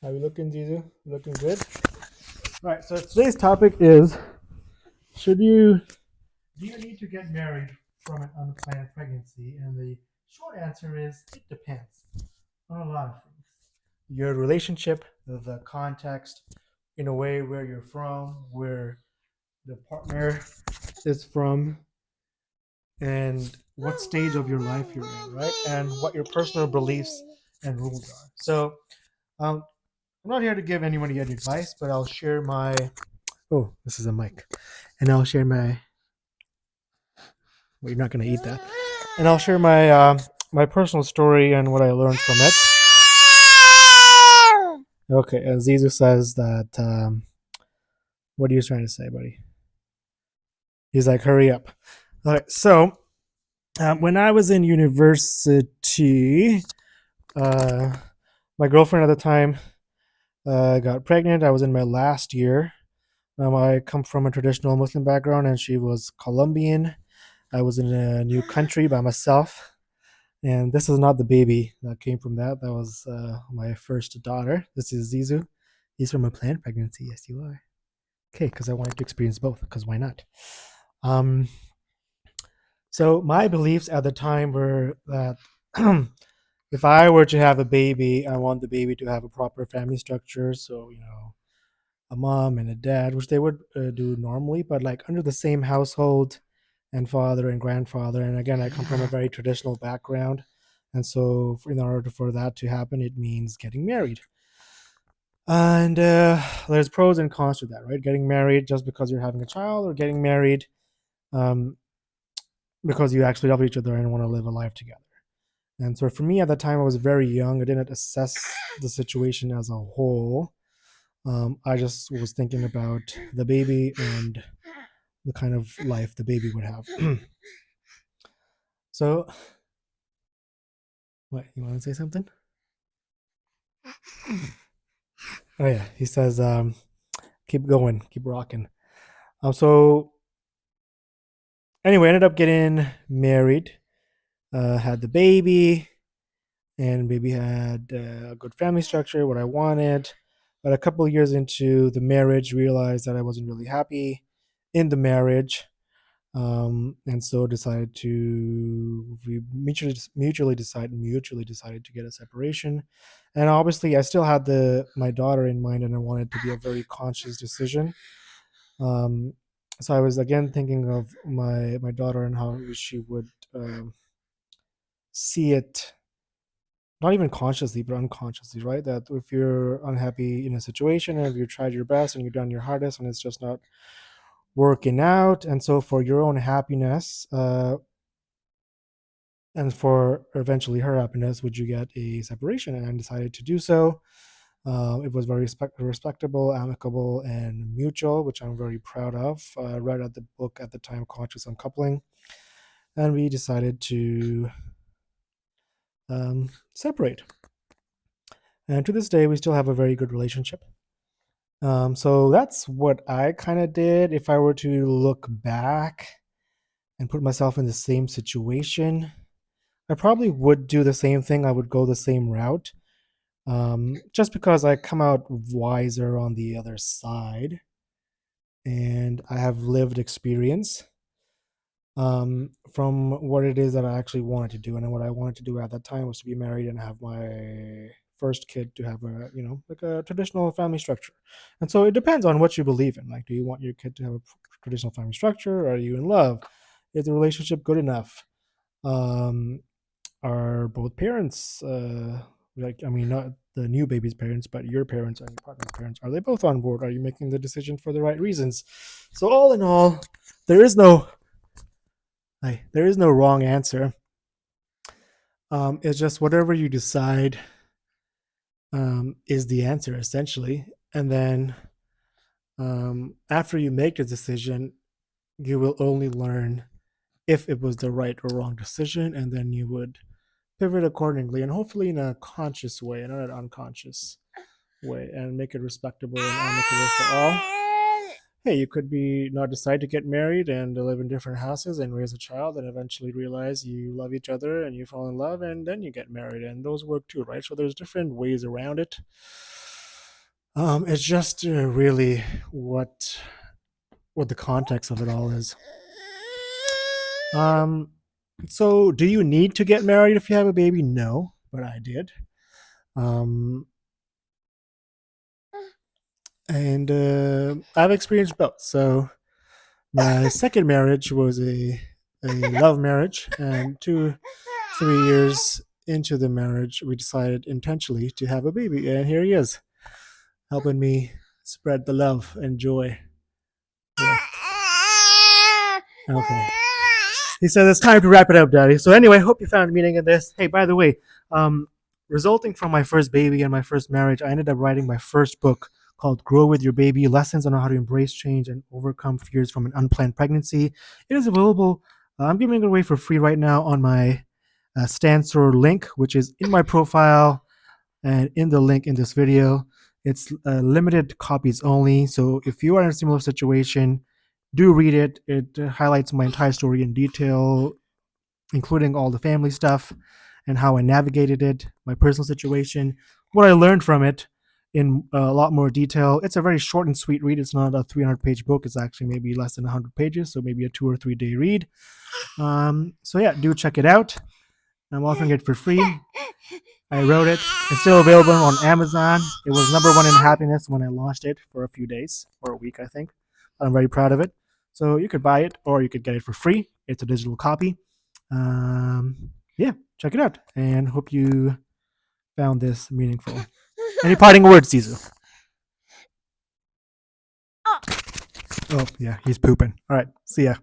How you looking, Zizu? Looking good? All right, so today's topic is should you do you need to get married from an unplanned pregnancy? And the short answer is it depends on a lot of things. Your relationship, the context, in a way where you're from, where the partner is from, and what stage of your life you're in, right? And what your personal beliefs and rules are. So um, I'm not here to give anyone any advice, but I'll share my. Oh, this is a mic, and I'll share my. Well, you're not going to eat that, and I'll share my personal story and what I learned from it. Okay, and Zizu says that. What are you trying to say, buddy? He's like, hurry up. All right, so when I was in university, uh, my girlfriend at the time got pregnant. I was in my last year. I come from a traditional Muslim background, and she was Colombian. I was in a new country by myself, and this is not the baby that came from that. That was my first daughter. This is Zizu. He's from a planned pregnancy. Yes, you are. Okay, because I wanted to experience both. Because why not? Um, so my beliefs at the time were that if I were to have a baby, I want the baby to have a proper family structure. So a mom and a dad, which they would do normally, but like under the same household and father and grandfather. And again, I come from a very traditional background. And so, in order for that to happen, it means getting married. And there's pros and cons to that, right? Getting married just because you're having a child, or getting married um, because you actually love each other and want to live a life together. And so, for me at that time, I was very young. I didn't assess the situation as a whole. I just was thinking about the baby and the kind of life the baby would have. So, what, you want to say something? Oh yeah, he says, keep going, keep rocking. So anyway, I ended up getting married, had the baby, and baby had a good family structure, what I wanted. But a couple of years into the marriage, realized that I wasn't really happy in the marriage, and so decided to we mutually decided to get a separation. And obviously I still had the my daughter in mind, and I wanted it to be a very conscious decision. um, so I was again thinking of my daughter and how she would see it, not even consciously but unconsciously, right? That if you're unhappy in a situation, and if you tried your best and you've done your hardest and it's just not working out, and so for your own happiness, and for eventually her happiness, would you get a separation? And I decided to do so. It was very respectable, amicable, and mutual, which I'm very proud of. I read at the book at the time, Conscious Uncoupling, and we decided to separate. And to this day, we still have a very good relationship. So that's what I kind of did. If I were to look back and put myself in the same situation, I probably would do the same thing. I would go the same route, just because I come out wiser on the other side, and I have lived experience from what it is that I actually wanted to do. And what I wanted to do at that time was to be married and have my first kid to have a, like a traditional family structure. And so it depends on what you believe in. Like, do you want your kid to have a traditional family structure? Are you in love? Is the relationship good enough? Um, are both parents, like, I mean, not the new baby's parents, but your parents and your partner's parents, are they both on board? Are you making the decision for the right reasons? So all in all, there is no there is no wrong answer. It's just whatever you decide is the answer, essentially. And then after you make a decision, you will only learn if it was the right or wrong decision, and then you would pivot accordingly, and hopefully in a conscious way and not an unconscious way, and make it respectable and amicable for all. Hey, you could be not decide to get married and live in different houses and raise a child, and eventually realize you love each other and you fall in love, and then you get married, and those work too, right? So there's different ways around it. It's just really what the context of it all is. Um, so do you need to get married if you have a baby? No, but I did. Um, and I've experienced both. So my second marriage was a love marriage, and 3 years into the marriage, we decided intentionally to have a baby, and here he is, helping me spread the love and joy. Yeah. Okay. He said it's time to wrap it up, Daddy. So anyway, hope you found meaning in this. Hey, by the way, um, resulting from my first baby and my first marriage, I ended up writing my first book called "Grow with Your Baby: Lessons on How to Embrace Change and Overcome Fears from an Unplanned Pregnancy." It is available. I'm giving it away for free right now on my Stancer link, which is in my profile and in the link in this video. It's limited copies only. So if you are in a similar situation, do read it. It highlights my entire story in detail, including all the family stuff and how I navigated it, my personal situation, what I learned from it in a lot more detail. It's a very short and sweet read. It's not a 300-page book. It's actually maybe less than 100 pages, so maybe a 2 or 3 day read. So yeah, do check it out. I'm offering it for free. I wrote it. It's still available on Amazon. It was #1 in happiness when I launched it for a few days or a week, I think. I'm very proud of it. So you could buy it or you could get it for free. It's a digital copy. Yeah, check it out and hope you found this meaningful. Any parting words, Zizu? Oh, yeah, he's pooping. All right, see ya.